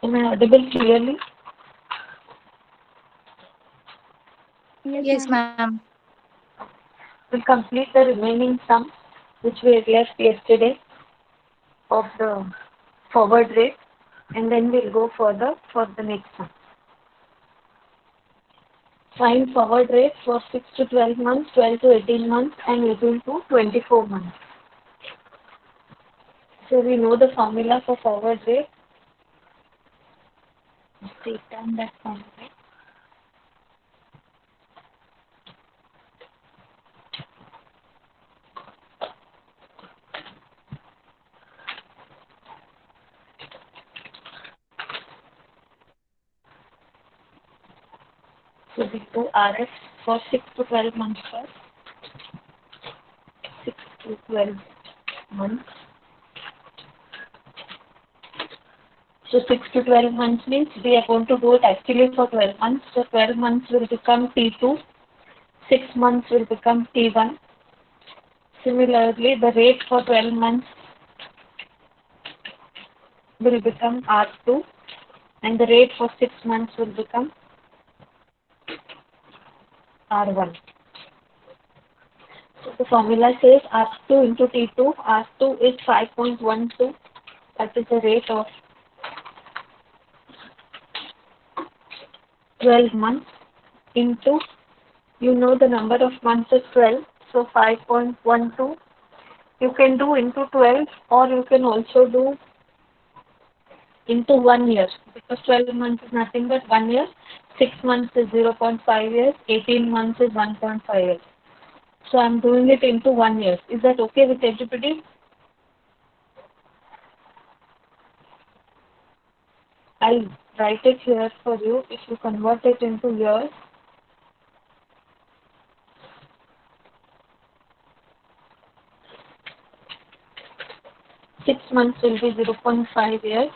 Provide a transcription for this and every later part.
Am I audible clearly? Yes, Yes, ma'am. ma'am. We'll complete the remaining sum which we had left yesterday of the forward rate, and then we'll go further for the next sum. Find forward rate for 6 to 12 months, 12 to 18 months, and 18 to 24 months. So we know the formula for forward rate. Just take down that formula. So we do RF for 6 to 12 months first. 6 to 12 months. So 6 to 12 months means we are going to do it actually for 12 months. So 12 months will become T2, 6 months will become T1. Similarly, the rate for 12 months will become R2, and the rate for 6 months will become R1. So the formula says R2 into T2. R2 is 5.12. That is the rate of 12 months into, you know the number of months is 12. So 5.12 you can do into 12, or you can also do into 1 year, because 12 months is nothing but 1 year. 6 months is 0.5 years. 18 months is 1.5 years. So I'm doing it into 1 year. Is that okay with everybody? I'll write it here for you. If you convert it into years, 6 months will be 0.5 years.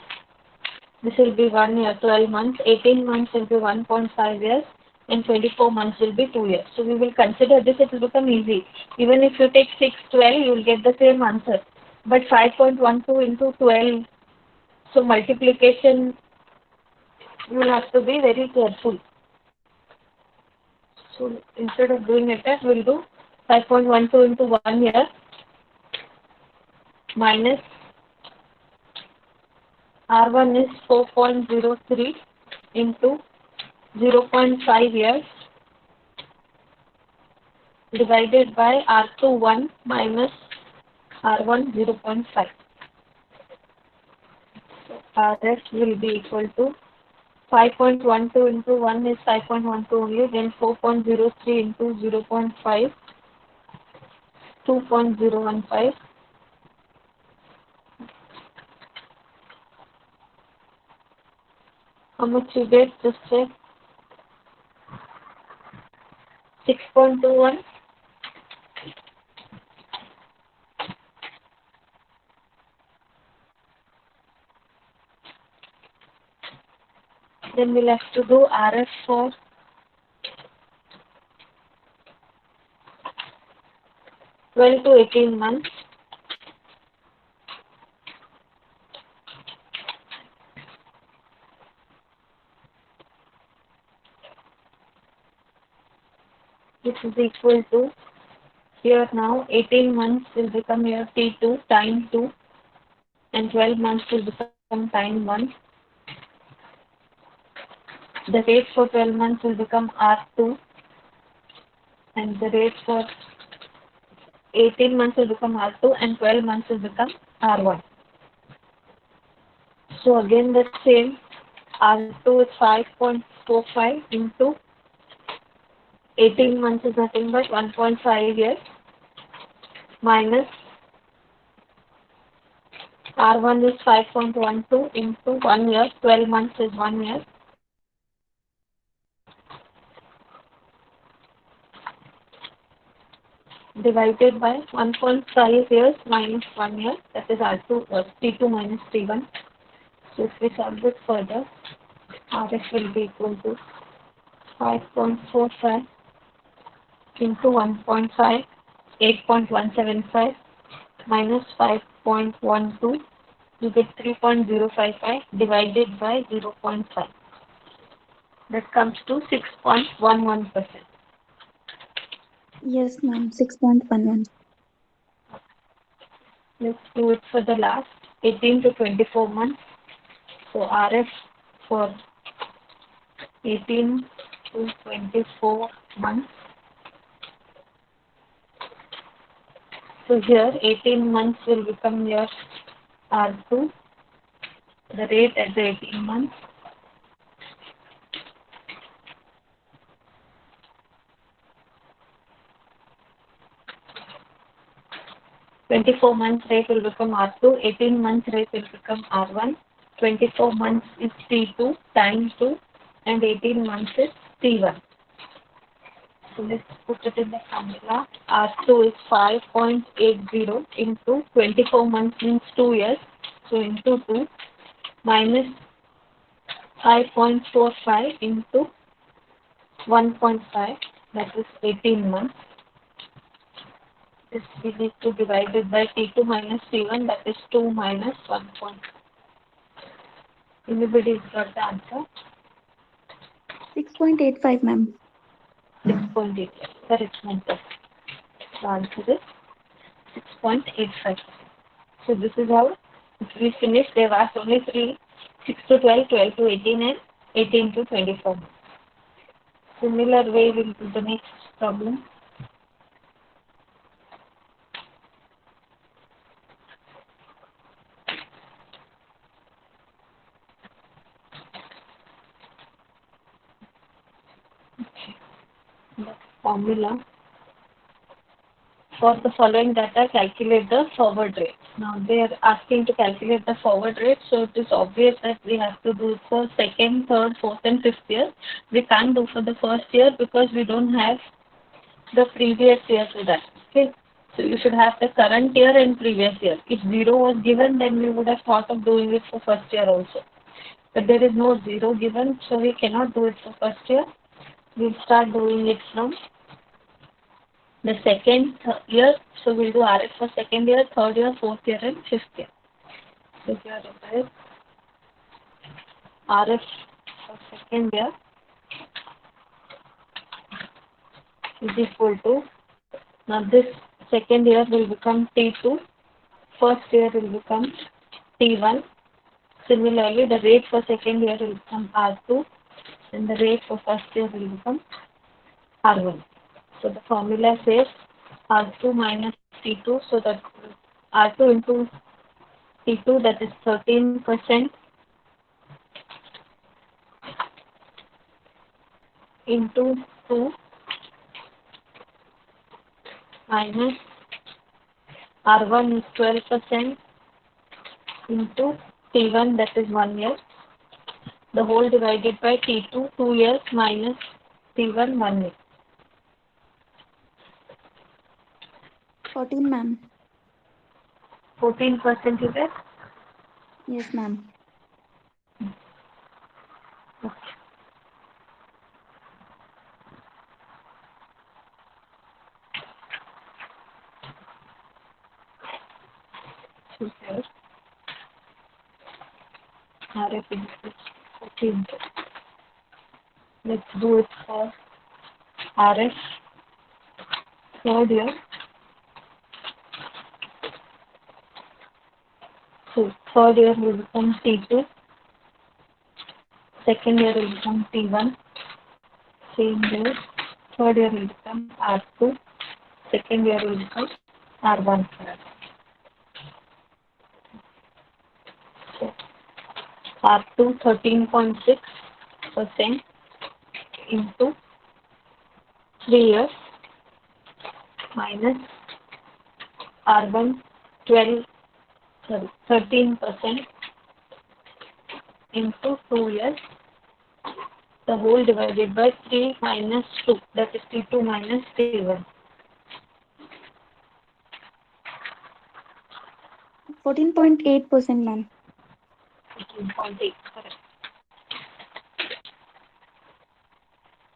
This will be 1 year, 12 months. 18 months will be 1.5 years. And 24 months will be 2 years. So we will consider this. It will become easy. Even if you take 6, 12, you will get the same answer. But 5.12 into 12, so multiplication, you will have to be very careful. So instead of doing it that, we'll do 5.12 into 1 year minus R1 is 4.03 into 0.5 years divided by R2 1 minus R1 0.5. So RS will be equal to 5.12 into 1 is 5.12 only, then 4.03 into 0.5, 2.015. How much you get? Just check. 6.21. Then we'll have to do RF for 12 to 18 months. Which is equal to, here now 18 months will become here T2 time 2, and 12 months will become time 1. The rate for 12 months will become R2, and the rate for 18 months will become R2, and 12 months will become R1. So again the same, R2 is 5.45 into 18 months is nothing but 1.5 years minus R1 is 5.12 into 1 year, 12 months is 1 year, divided by 1.5 years minus 1 year, that is R2, T2 minus T1. So if we solve it further, RF will be equal to 5.45 into 1.5, 8.175 minus 5.12 You get 3.055 divided by 0.5. That comes to 6.11%. Yes, ma'am. 6.11. Let's do it for the last 18 to 24 months. So RF for 18 to 24 months. So here 18 months will become your R2, the rate at the 18 months. 24 months rate will become R2, 18 months rate will become R1, 24 months is T2 times 2 and 18 months is T1. So let's put it in the formula. R2 is 5.80 into 24 months means 2 years. So into 2 minus 5.45 into 1.5, that is 18 months. This we need to divide it by T2 minus T1, that is 2 minus 1. Anybody's got the answer? 6.85, ma'am. 6.8. Correct answer. The answer is 6.85. So this is how we finished. They've asked only three: 6 to 12, 12 to 18, and 18 to 24. Similar way we'll do the next problem. The formula for the following data, calculate the forward rate. Now they are asking to calculate the forward rate, so it is obvious that we have to do it for second, third, fourth, and fifth year. We can't do for the first year because we don't have the previous year to that. Okay. So you should have the current year and previous year. If zero was given, then we would have thought of doing it for first year also. But there is no zero given, so we cannot do it for first year. We'll start doing it from the second year. So we'll do RF for second year, third year, fourth year, and fifth year. So here it is RF for second year is equal to, now this second year will become T2, first year will become T1. Similarly, the rate for second year will become R2 and the rate for first year will become R1. So the formula says R2 minus T2, so that R2 into T2, that is 13% into 2 minus R1 is 12% into T1, that is 1 year. The whole divided by T2, 2 years minus T1, 1 year. 14, ma'am. 14% is it? Yes, ma'am. Okay. So here, RF is 14. Let's do it for RF third year. So third year will become T2, second year will become T1, same year, third year will become R2, second year will become R1. So R2 13.6% into 3 years minus R1 13% into 2 years, the whole divided by 3 minus 2, that is T2 minus T1. 14.8%, ma'am. 14.8, correct.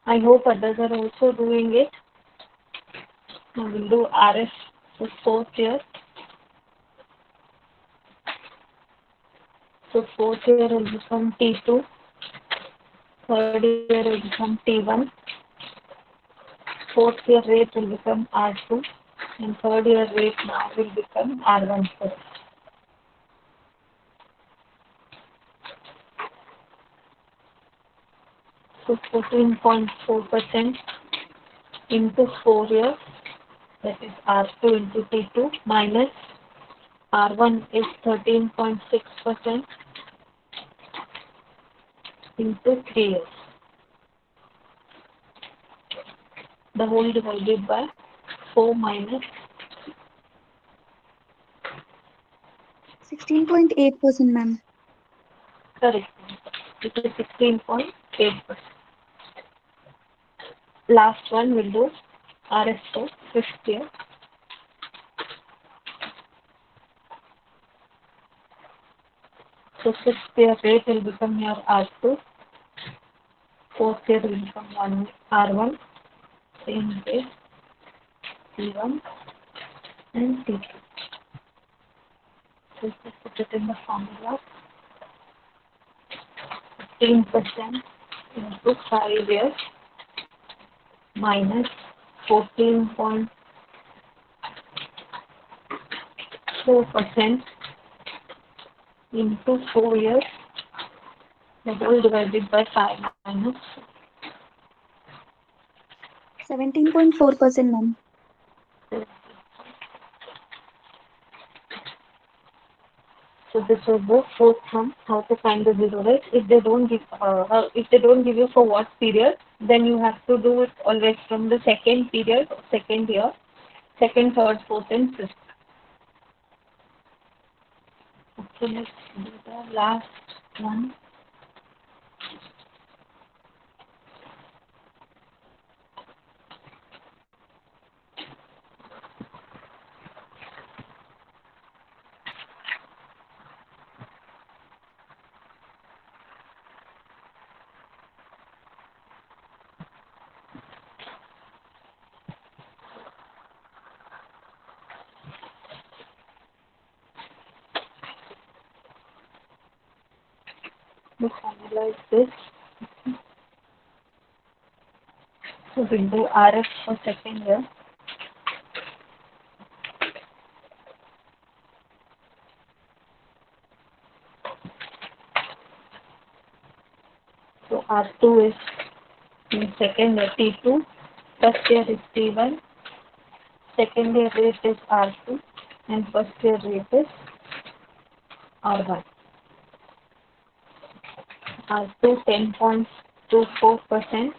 I hope others are also doing it. Now we'll do RF for fourth year. So fourth year will become T2, third year will become T1, fourth year rate will become R2, and third year rate now will become R1 first. So 14.4% into 4 years, that is R2 into T2 minus R1 is 13.6% into 3 years. The whole divided by 4 minus 16.8%, ma'am. correct. It is 16.8%. Last one will do RS for fifth year. So fifth year rate will become your R2, fourth year will become R1, same rate T1 and T2. So if you put it in the formula, 15% into 5 years minus 14.4% into 4 years, the whole divided by 5 minus. 17.4%, ma'am. So this was the fourth sum, how to find the zero, right? If they don't give you for what period, then you have to do it always from the second period, second year, second, third, fourth, and fifth. Okay, let's do the last one. The formula is this. So we'll do RF for second year. So R2 is in second year T2, first year is T1, second year rate is R2, and first year rate is R1. R2 10.24%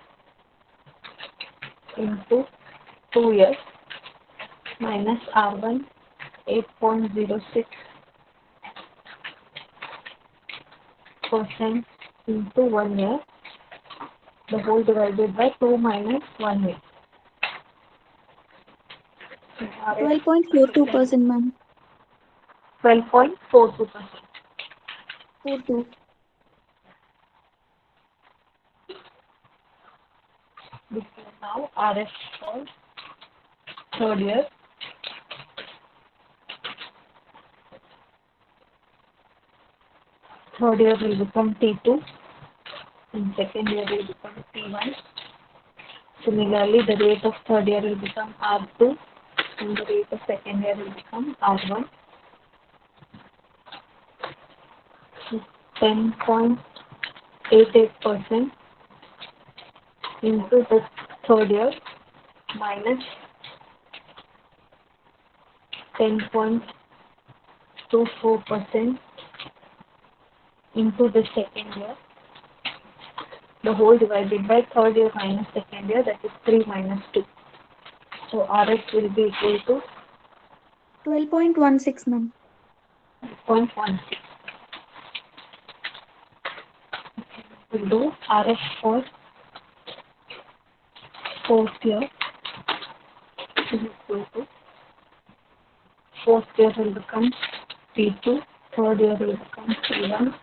into 2 years minus R1 8.06% into 1 year, the whole divided by 2 minus 1 year. 12.42%, ma'am. 12.42%. 42. This is now RF for third year. Third year will become T2 and second year will become T1. Similarly, the rate of third year will become R2 and the rate of second year will become R1. 10.88% into the third year minus 10.24% into the second year, the whole divided by third year minus second year, that is 3 minus 2. So RS will be equal to 12.16, ma'am. 0.16. We'll do RS for fourth year is equal to fourth year will become T2, third year will become T1.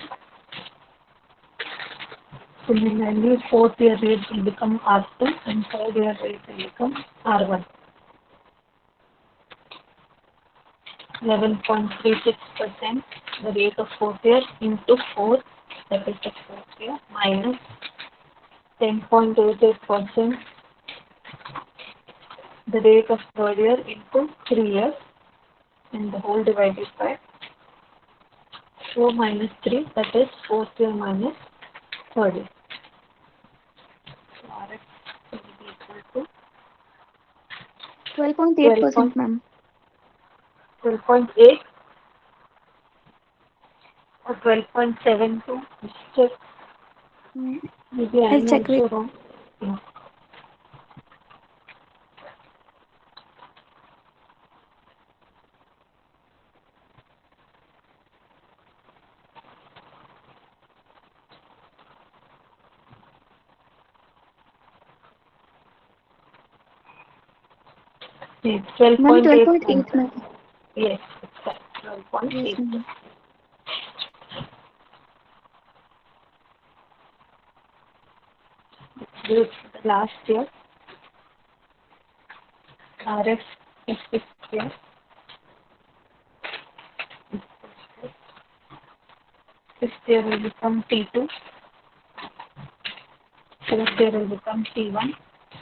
Similarly, fourth year rate will become R2 and third year rate will become R1. 11.36%, the rate of fourth year into 4, that is the fourth year, minus 10.88%, the rate of third year into 3 years, and the whole divided by 4 minus 3, that is fourth year minus third year. So Rx will be equal to 12 12.8%, point, ma'am. 12.8 or 12.72. Just Mm, maybe I I'll am check with. also wrong. Yeah. It's Ma'am, 12.8. 12.8, ma'am. Yes, it's correct. Yes, 12.8. ma'am. This the last year. RF is fifth year. Fifth year will become T2. Fourth year will become T1.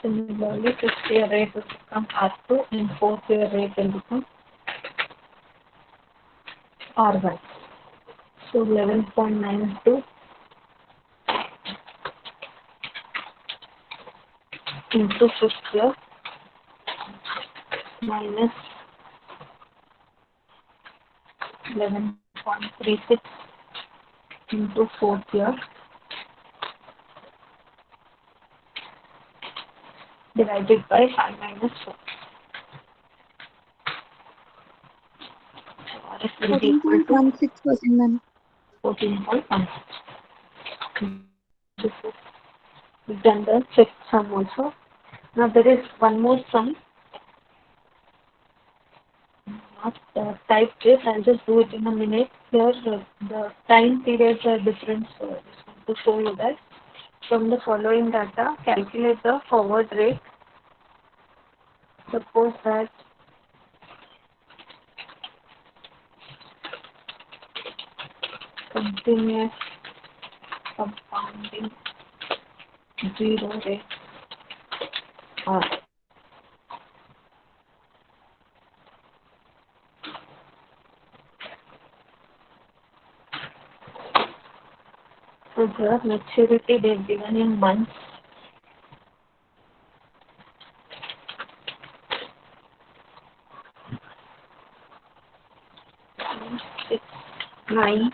Similarly, fifth year rate will become R2 and fourth year rate will become R1. So 11.92 into fifth year minus 11.36 into fourth year divided by 5 minus 4. So RF will be equal to 14.16%, ma'am. 14.1. We've done the fifth sum also. Now there is one more sum, not type this. I'll just do it in a minute. Here the time periods are different, so I just want to show you that. From the following data, calculate the forward rate. Suppose that continuous compounding zero rate R. So here maturity they've given in months. 6, 9,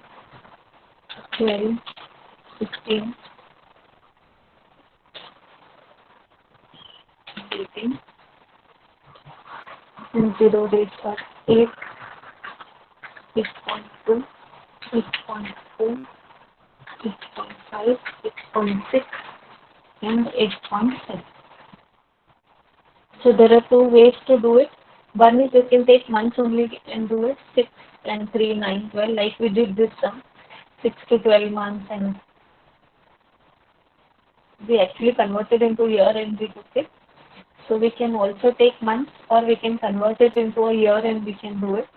12, 16, 18, and zero rates are 8, 6.2, 6.4, 6.5, 6.6, and 8.7. So there are two ways to do it. One is you can take months only and do it 6 and 3, 9, 12, like we did this sum, 6 to 12 months, and we actually converted into year and we took it. So we can also take months or we can convert it into a year and we can do it.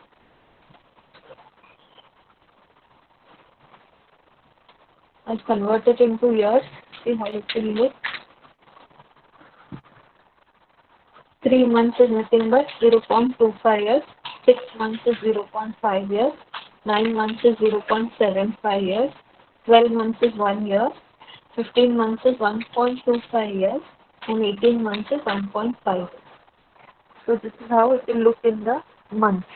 I'll convert it into years, see how it will look. 3 months is nothing but 0.25 years, 6 months is 0.5 years, 9 months is 0.75 years, 12 months is 1 year, 15 months is 1.25 years, and 18 months is 1.5 years. So this is how it will look in the months.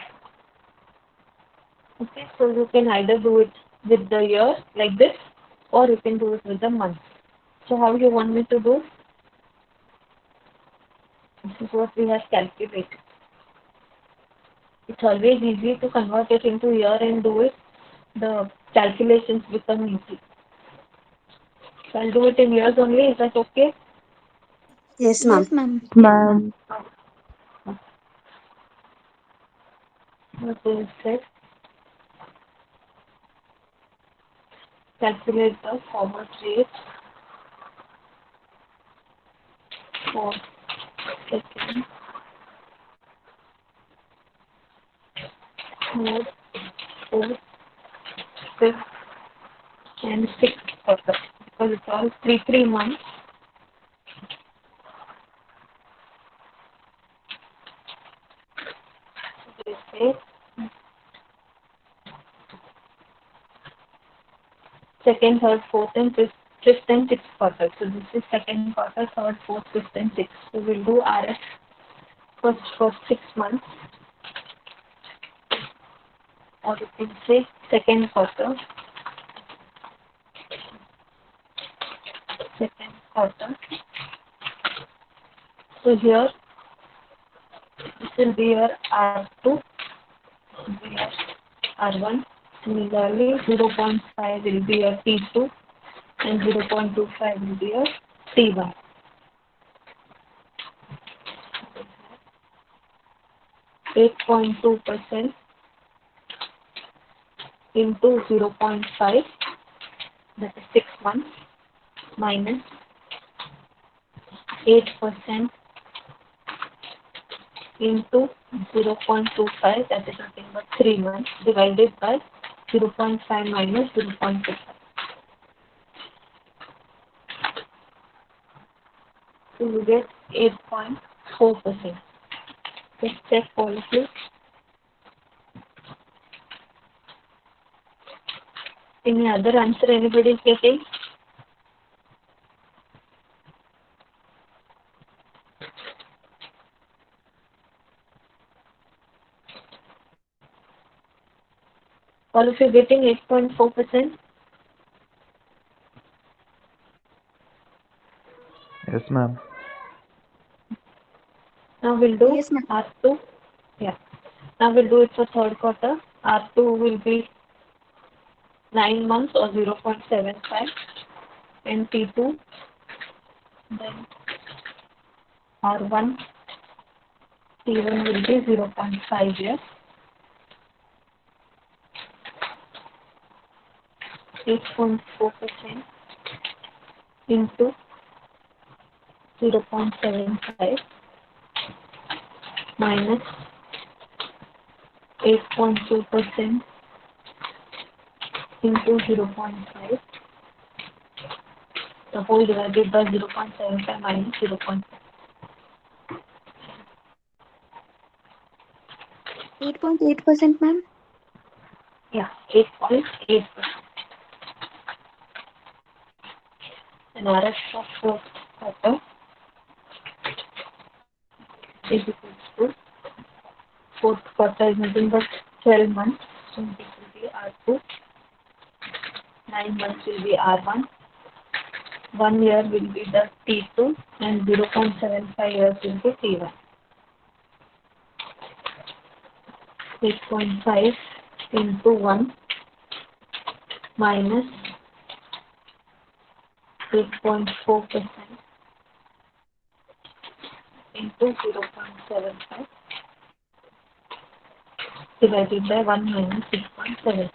Okay, so you can either do it with the year like this or you can do it with the month. So how you want me to do? This is what we have calculated. It's always easy to convert it into year and do it. The calculations become easy. So I'll do it in years only. Is that okay? Yes, ma'am. Yes, ma'am. Ma'am, What is it? Calculate the forward rate for second third, fourth, fifth, and sixth quarter because it's all three months. They say second, third, fourth, and fifth and sixth quarter. So this is second quarter, third, fourth, fifth, and sixth. So we'll do RF first 6 months, or you can say second quarter, second quarter. So here this will be your R2, this will be your R1. Similarly, 0.5 will be your T2 and 0.25 will be your T1. 8.2% into 0.5, that is 6 months, minus 8% into 0.25, that is nothing but 3 months, divided by 0.5 minus 0.25. So you get 8.4%. Let's check all of you. Any other answer anybody is getting? All of you getting 8.4%? Yes, ma'am. Now we'll do Yes, ma'am. R2. Yeah. Now we'll do it for third quarter. R2 will be 9 months or 0.75, and T2, then R1, T1 will be 0.5 years. 8.4% into 0.75 minus 8.2% into 0.5, the whole divided by 0.75 minus 0.5. 8.8%, ma'am. Yeah, 8.8%. And RF of fourth quarter is equals to, fourth quarter is nothing but 12 months, so this will be R2, 9 months will be R1, 1 year will be the T2, and 0.75 years will be T1. 8.5 into 1 minus 8.4% into 0.75 divided by 1 minus 6.7.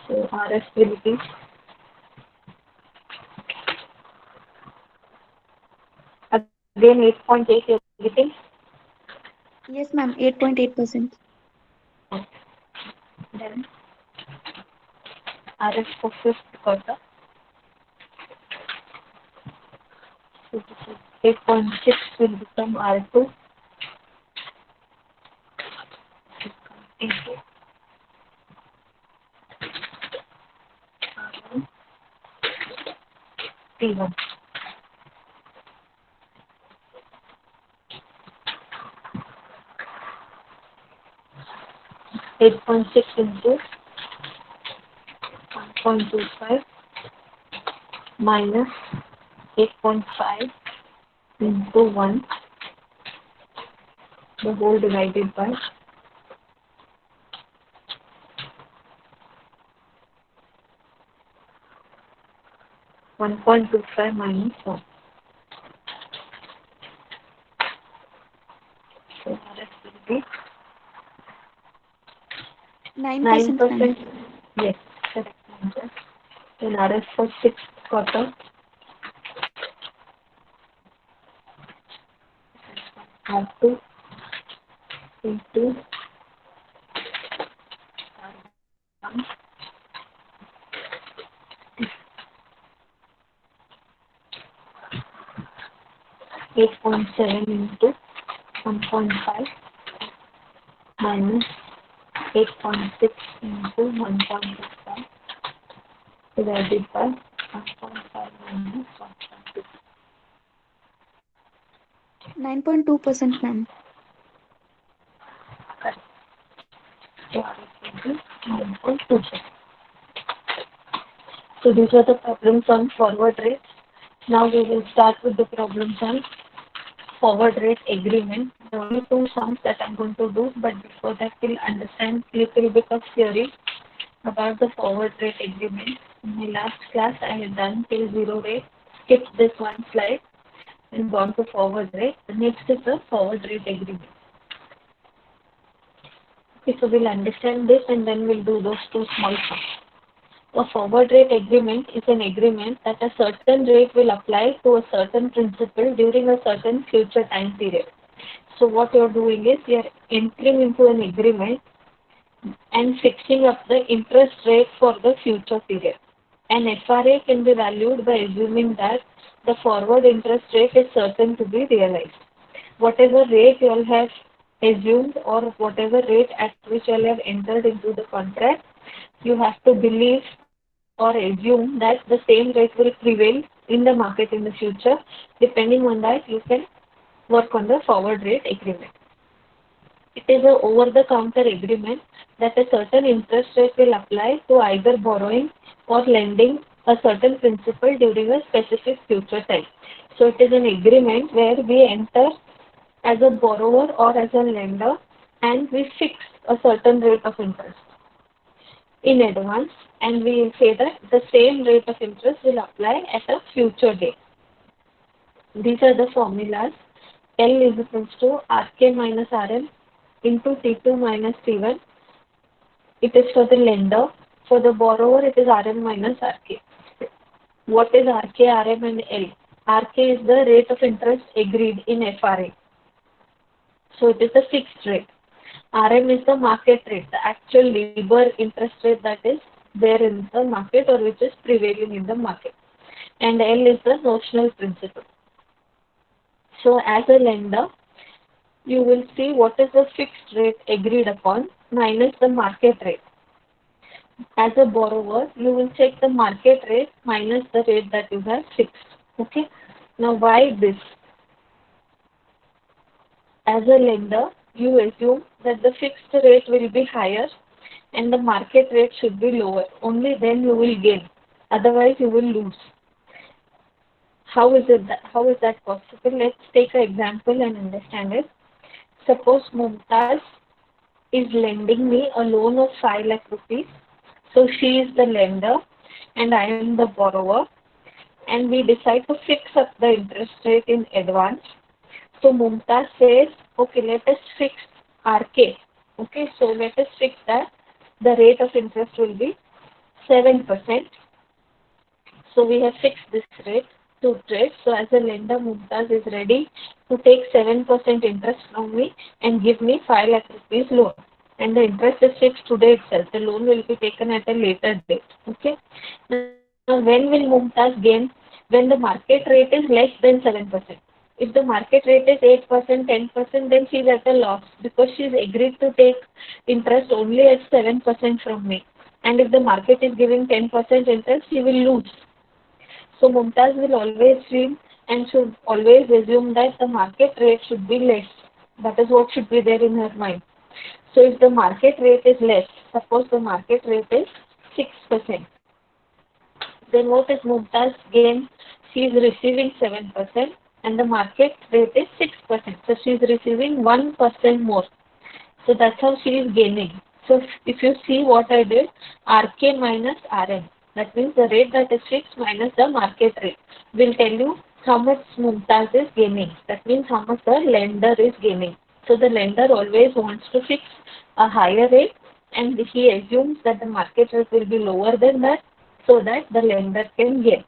So RF will be again 8.8 you're getting. Yes, ma'am. 8.8%. Then RF for fifth quarter. So this is 8.6 will become R2 into R1 T1. 8.6 into 1.25 minus 8.5 into 1, the whole divided by 1.25 minus 1. So RF will be 9%, ma'am. 9%. Yes, correct answer. Then RF for sixth quarter R2 into 8.7 into 1.5 minus 8.6 into 1.25 divided by 1.5 minus 1.2. 9.2%, ma'am. Correct. So R is 9.2%. So these are the problems on forward rates. Now we will start with the problems on forward rate agreement. There are only two sums that I'm going to do, but before that we'll understand a little bit of theory about the forward rate agreement. In my last class I had done till zero rate, skipped this one slide and gone to forward rate. The next is the forward rate agreement. Okay, so we'll understand this and then we'll do those two small sums. A forward rate agreement is an agreement that a certain rate will apply to a certain principal during a certain future time period. So what you're doing is you're entering into an agreement and fixing up the interest rate for the future period. An FRA can be valued by assuming that the forward interest rate is certain to be realized. Whatever rate you all have assumed or whatever rate at which you all have entered into the contract, you have to believe or assume that the same rate will prevail in the market in the future. Depending on that, you can work on the forward rate agreement. It is a over-the-counter agreement that a certain interest rate will apply to either borrowing or lending a certain principal during a specific future time. So it is an agreement where we enter as a borrower or as a lender and we fix a certain rate of interest in advance, and we will say that the same rate of interest will apply at a future date. These are the formulas. L is equals to Rk minus Rm into T2 minus T1. It is for the lender. For the borrower, it is Rm minus Rk. What is Rk, Rm and L? Rk is the rate of interest agreed in FRA. So it is a fixed rate. RM is the market rate, the actual labor interest rate that is there in the market or which is prevailing in the market. And L is the notional principal. So as a lender, you will see what is the fixed rate agreed upon minus the market rate. As a borrower, you will check the market rate minus the rate that you have fixed. Okay. Now why this? As a lender, you assume that the fixed rate will be higher and the market rate should be lower. Only then you will gain. Otherwise, you will lose. How is that possible? Let's take an example and understand it. Suppose Mumtaz is lending me a loan of 5 lakh rupees. So she is the lender and I am the borrower, and we decide to fix up the interest rate in advance. So Mumtaz says, okay, let us fix RK. Okay, so let us fix that the rate of interest will be 7%. So we have fixed this rate to trade. So as a lender, Mumtaz is ready to take 7% interest from me and give me 5 lakh rupees loan. And the interest is fixed today itself. The loan will be taken at a later date. Okay. Now when will Mumtaz gain? When the market rate is less than 7%. If the market rate is 8%, 10%, then she is at a loss because she is agreed to take interest only at 7% from me. And if the market is giving 10% interest, she will lose. So Mumtaz will always dream and should always assume that the market rate should be less. That is what should be there in her mind. So if the market rate is less, suppose the market rate is 6%, then what is Mumtaz gain? She is receiving 7% and the market rate is 6%. So she is receiving 1% more. So that's how she is gaining. So if you see what I did, RK minus RM. That means the rate that is fixed minus the market rate will tell you how much Mumtaz is gaining. That means how much the lender is gaining. So the lender always wants to fix a higher rate and he assumes that the market rate will be lower than that so that the lender can gain.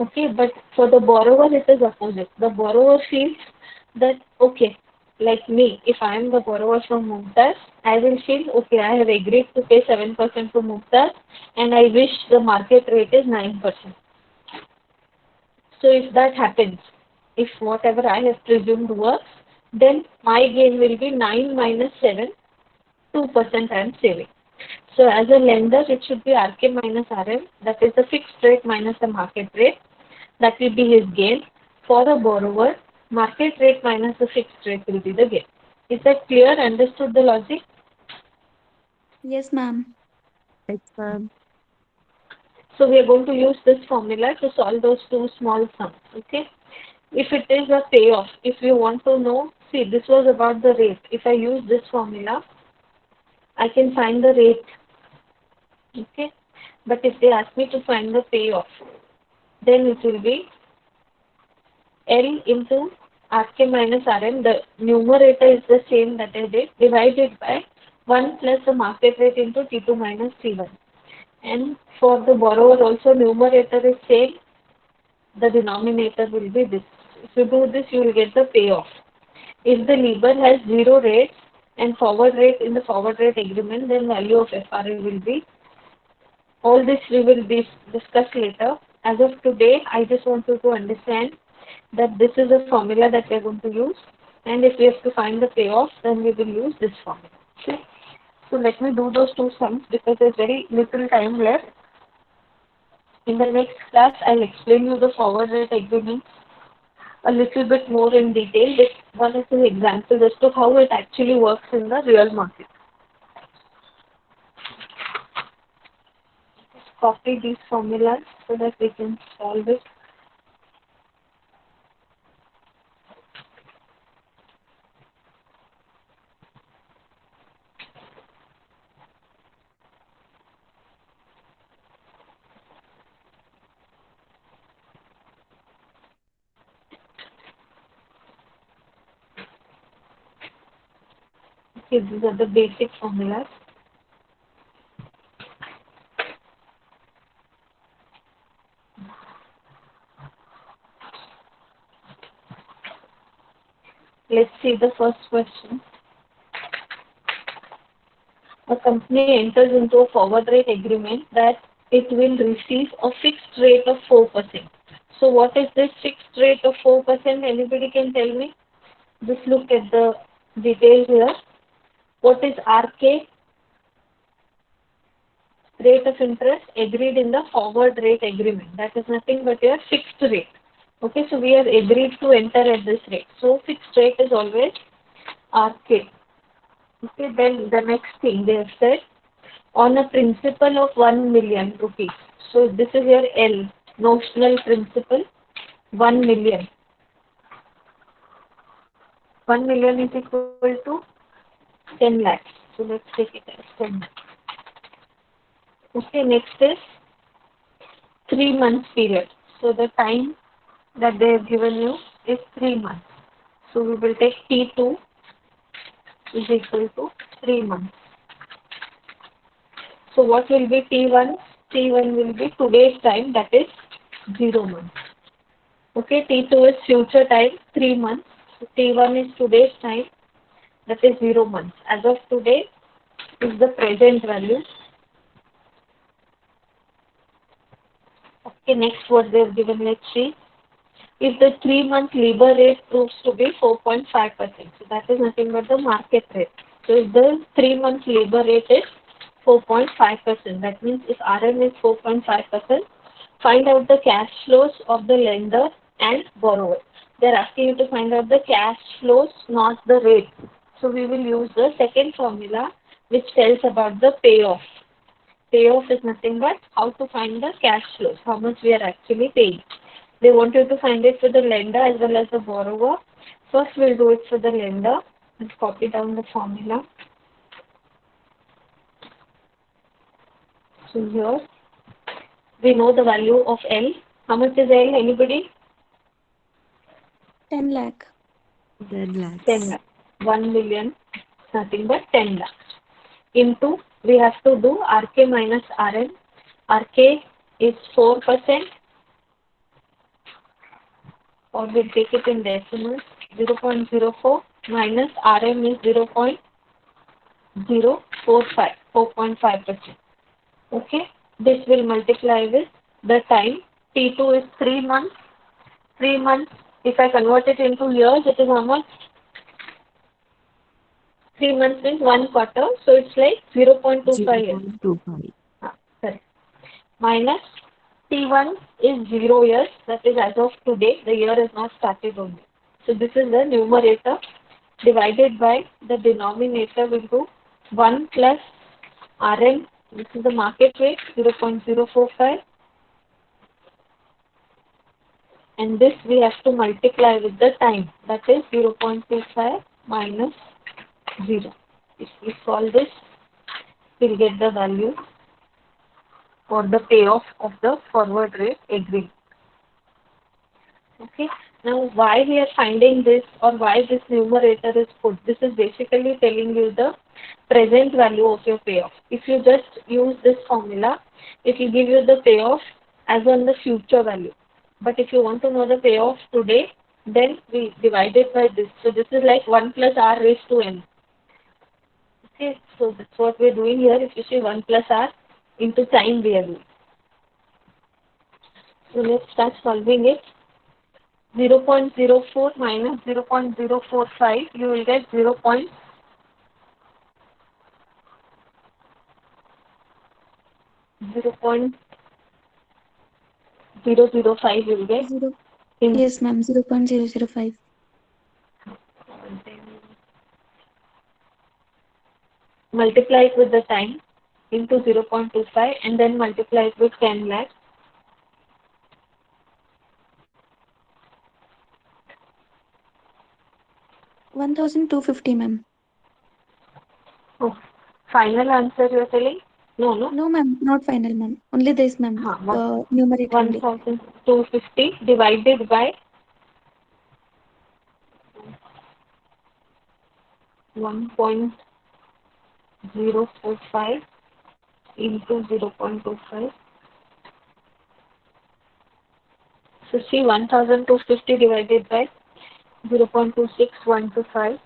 Okay, but for the borrower it is opposite. The borrower feels that okay, like me, if I am the borrower from Mumtaz, I will feel okay, I have agreed to pay 7% to Mumtaz and I wish the market rate is 9%. So if that happens, if whatever I have presumed works, then my gain will be 9 minus 7, 2% I am saving. So as a lender, it should be RK minus RM, that is the fixed rate minus the market rate. That will be his gain. For a borrower, market rate minus the fixed rate will be the gain. Is that clear? Understood the logic? Yes, ma'am. Yes, ma'am. So we are going to use this formula to solve those two small sums. Okay. If it is a payoff, if you want to know, see, this was about the rate. If I use this formula, I can find the rate. Okay. But if they ask me to find the payoff, then it will be L into RK minus RM. The numerator is the same that I did, divided by 1 plus the market rate into T2 minus T1. And for the borrower also, numerator is same, the denominator will be this. If you do this, you will get the payoff. If the LIBOR has zero rates and forward rate in the forward rate agreement, then value of FRA will be. All this we will discuss later. As of today, I just want you to understand that this is a formula that we are going to use. And if we have to find the payoff, then we will use this formula. Okay. So let me do those two sums because there's very little time left. In the next class, I'll explain you the forward rate agreement a little bit more in detail. This one is an example as to how it actually works in the real market. Copy these formulas so that we can solve it. Okay, these are the basic formulas. Let's see the first question. A company enters into a forward rate agreement that it will receive a fixed rate of 4%. So what is this fixed rate of 4%? Anybody can tell me? Just look at the details here. What is RK? Rate of interest agreed in the forward rate agreement. That is nothing but your fixed rate. Okay, so we have agreed to enter at this rate. So fixed rate is always RK. Okay, then the next thing they have said on a principal of 1 million rupees. So this is your L, notional principal, 1 million. 1 million is equal to 10 lakhs. So let's take it as 10. Okay, next is 3 months period. So the time that they have given you is 3 months. So we will take T2 is equal to 3 months. So what will be T1? T1 will be today's time, that is 0 months. Okay, T2 is future time, 3 months. So T1 is today's time, that is 0 months. As of today is the present value. Okay, next what they have given, let's see. If the 3 month LIBOR rate proves to be 4.5%, so that is nothing but the market rate. So if the 3 month LIBOR rate is 4.5%, that means if RM is 4.5%, find out the cash flows of the lender and borrower. They are asking you to find out the cash flows, not the rate. So we will use the second formula which tells about the payoff. Payoff is nothing but how to find the cash flows, how much we are actually paying. They want you to find it for the lender as well as the borrower. First, we'll do it for the lender. Let's copy down the formula. So here, we know the value of L. How much is L? Anybody? 10 lakh. 10 10 lakhs. lakhs. 1 million, nothing but 10 lakhs. Into, we have to do RK minus RM. RK is 4%, or we'll take it in decimals. 0.04 minus RM is 0.045, 4.5%. Okay, this will multiply with the time. T2 is 3 months. 3 months, if I convert it into years, it is how much? 3 months means 1 quarter, so it's like 0.25 years. 0.25. Correct. Minus T1 is 0 years, that is as of today, the year is not started only. So this is the numerator divided by the denominator will do 1 plus RM, this is the market rate 0.045, and this we have to multiply with the time, that is 0.25 minus 0. If we solve this, we'll get the value for the payoff of the forward rate agreement. Okay. Now, why we are finding this or why this numerator is put? This is basically telling you the present value of your payoff. If you just use this formula, it will give you the payoff as on the future value. But if you want to know the payoff today, then we divide it by this. So this is like 1 plus R raised to N. Okay, so that's what we're doing here. If you see 1 plus R into time we are doing. So let's start solving it. 0.04 minus 0.045, you will get 0.005 you will get Zero. in, Yes, ma'am. 0.005. multiply it with the time into 0.25 and then multiply it with 10 lakhs. One 1,250, ma'am. Oh, final answer you are telling? No, no. No, ma'am. Not final, ma'am. Only this, ma'am. Numerator only. 1,250 divided by 1.045 into 0.25. So see 1,250 divided by 0.26125.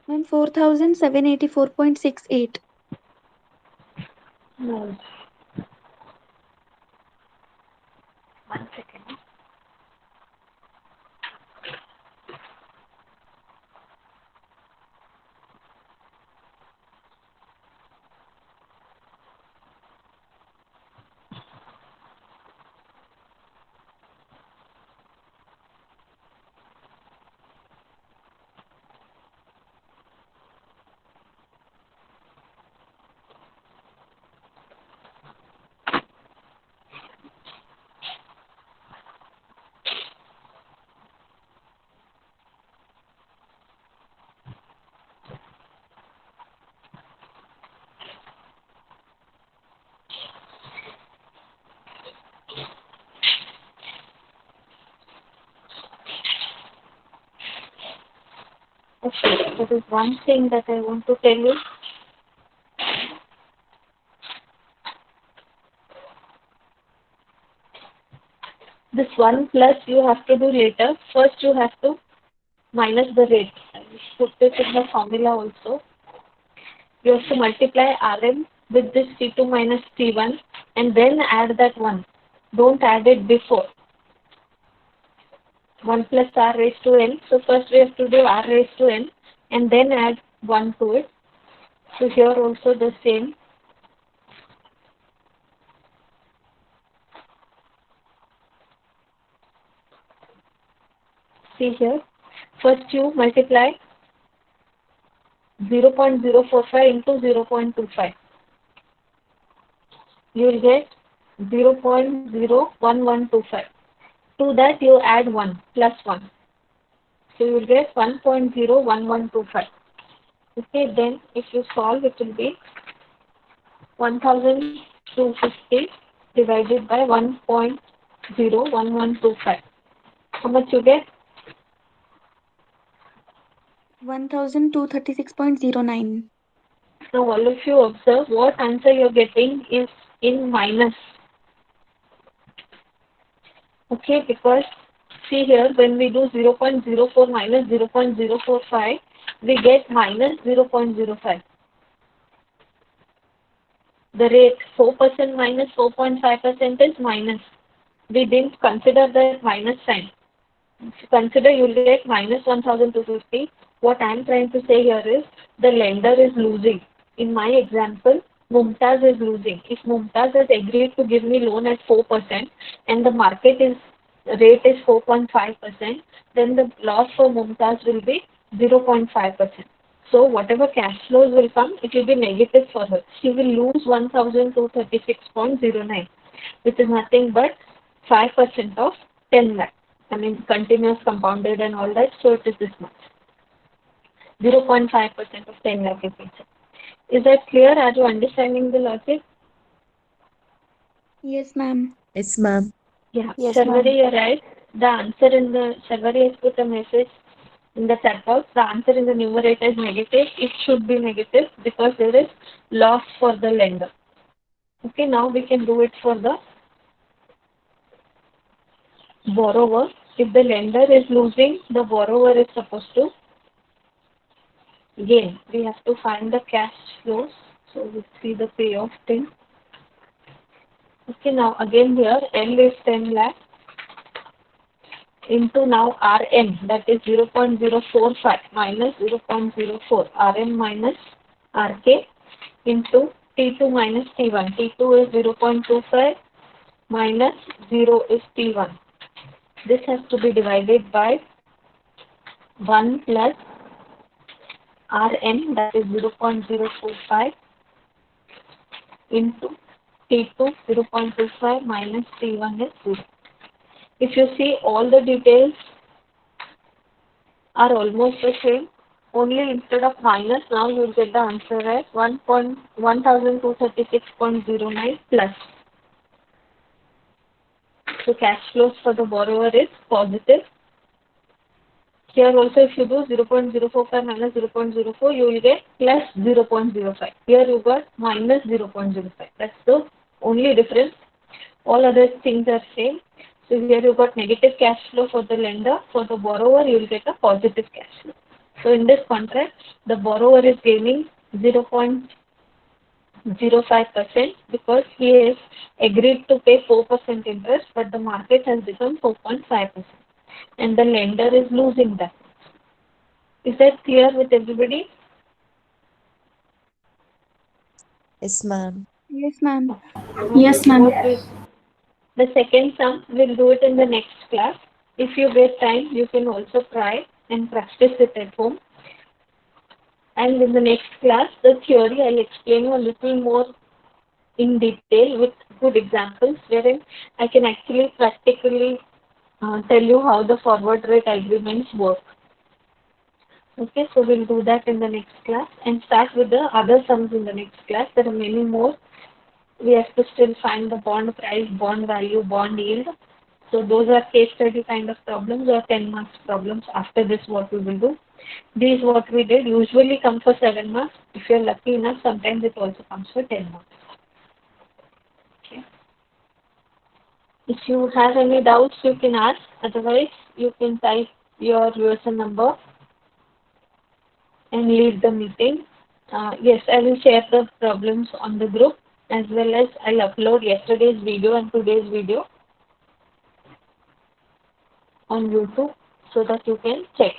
Ma'am, 4,784.68. No, one second. Okay, there is one thing that I want to tell you. This 1 plus you have to do later. First you have to minus the rate. I will put it in the formula also. You have to multiply Rm with this T2 minus T1 and then add that 1. Don't add it before. 1 plus R raised to N. So first we have to do R raised to N and then add 1 to it. So here also the same. See here. First you multiply 0.045 into 0.25. You will get 0.01125. To that you add 1 plus 1. So you will get 1.01125. Okay, then if you solve it will be 1,250 divided by 1.01125. 0.01125. How much you get? 1236.09. Now all of you observe what answer you're getting is in minus. Okay, because see here when we do 0.04 minus 0.045, we get minus 0.05. The rate 4% minus 4.5% is minus. We didn't consider that minus sign. If you consider, you'll get minus 1,250. What I'm trying to say here is the lender is losing. In my example, Mumtaz is losing. If Mumtaz has agreed to give me loan at 4% and the market is rate is 4.5%, then the loss for Mumtaz will be 0.5%. So whatever cash flows will come, it will be negative for her. She will lose 1,236.09, which is nothing but 5% of 10 lakh. I mean, continuous compounded and all that, so it is this much. 0.5% of 10 lakh is it. Is that clear? Are you understanding the logic? Yes, ma'am. Yes, ma'am. Yeah, Yes, ma'am. Sarvari, you're right. The answer in the Sarvari has put a message in the chat box. The answer in the numerator is negative. It should be negative because there is loss for the lender. Okay, now we can do it for the borrower. If the lender is losing, the borrower is supposed to gain. We have to find the cash flows. So we see the payoff thing. Okay, now again here L is 10 lakh into now Rm, that is 0.045 minus 0.04, Rm minus Rk into T2 minus T1. T2 is 0.25 minus 0 is T1. This has to be divided by 1 plus Rm, that is 0.045 into T2 0.25 minus T1 is 0. If you see, all the details are almost the same. Only instead of minus, now you will get the answer at 1,236.09 plus. So cash flows for the borrower is positive. Here also if you do 0.045 minus 0.04, you will get plus 0.05. Here you got minus 0.05. That's the only difference. All other things are same. So here you got negative cash flow for the lender. For the borrower, you will get a positive cash flow. So in this contract, the borrower is gaining 0.05% because he has agreed to pay 4% interest, but the market has become 4.5%. And the lender is losing that. Is that clear with everybody? Yes, ma'am. Yes, ma'am. Okay, so what we the second sum, we'll do it in the next class. If you get time, you can also try and practice it at home. And in the next class, the theory, I'll explain you a little more in detail with good examples wherein I can actually practically tell you how the forward rate agreements work. Okay, so we'll do that in the next class and start with the other sums in the next class. There are many more. We have to still find the bond price, bond value, bond yield. So those are case study kind of problems or 10 marks problems. After this, what we will do. These what we did usually come for 7 marks. If you're lucky enough, sometimes it also comes for 10 marks. Okay. If you have any doubts, you can ask. Otherwise, you can type your USN number and leave the meeting. Yes, I will share the problems on the group as well as I'll upload yesterday's video and today's video on YouTube so that you can check.